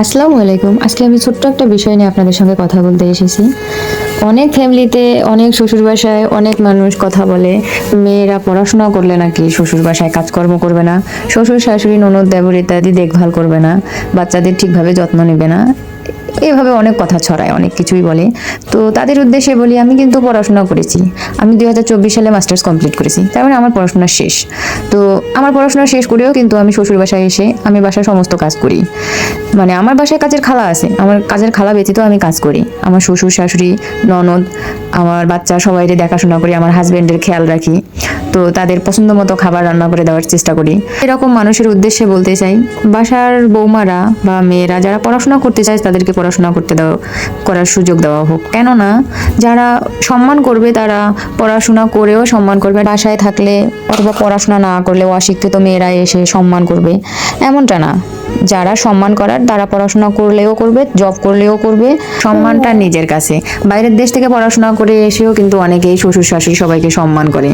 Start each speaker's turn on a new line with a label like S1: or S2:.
S1: আসসালামু আলাইকুম। আজকে আমি ছোট্ট একটা বিষয় নিয়ে আপনাদের সঙ্গে কথা বলতে এসেছি। অনেক ফ্যামিলিতে, অনেক শ্বশুর বাসায় অনেক মানুষ কথা বলে, মেয়েরা পড়াশোনা করলে নাকি শ্বশুর বাসায় কাজকর্ম করবে না, শ্বশুর শাশুড়ি ননদ দেবর ইত্যাদি দেখভাল করবে না, বাচ্চাদের ঠিকভাবে যত্ন নেবে না। এভাবে অনেক কথা ছড়ায়, অনেক কিছুই বলে। তো তাদের উদ্দেশ্যে বলি, আমি কিন্তু পড়াশোনা করেছি। আমি 2024 সালে মাস্টার্স কমপ্লিট করেছি, তার মানে আমার পড়াশোনা শেষ। তো আমার পড়াশোনা শেষ করেও কিন্তু আমি শ্বশুর বাসায় এসে আমি বাসার সমস্ত কাজ করি। মানে আমার বাসায় কাজের খালা আছে, আমার কাজের খালা ব্যতীত আমি কাজ করি। আমার শ্বশুর শাশুড়ি ননদ, আমার বাচ্চা সবাইকে দেখাশোনা করি, আমার হাজবেন্ডের খেয়াল রাখি। তো তাদের পছন্দ মতো খাবার রান্না করে দেওয়ার চেষ্টা করি। এরকম মানুষের উদ্দেশ্যে বলতে চাই, বাসার বৌমারা বা মেয়েরা যারা পড়াশোনা করতে চায় তাদেরকে পড়াশোনা করার সুযোগ দেওয়া হোক। কেননা যারা সম্মান করবে তারা পড়াশোনা করেও সম্মান করবে। বাসায় থাকলে অথবা পড়াশোনা না করলেও অশিক্ষিত মেয়েরা এসে সম্মান করবে এমনটা না। যারা সম্মান করার তারা পড়াশোনা করলেও করবে, জব করলেও করবে। সম্মানটা নিজের কাছে। বাইরের দেশ থেকে পড়াশোনা করে এসেও কিন্তু অনেকেই শ্বশুর শাশুড়ি সবাইকে সম্মান করে।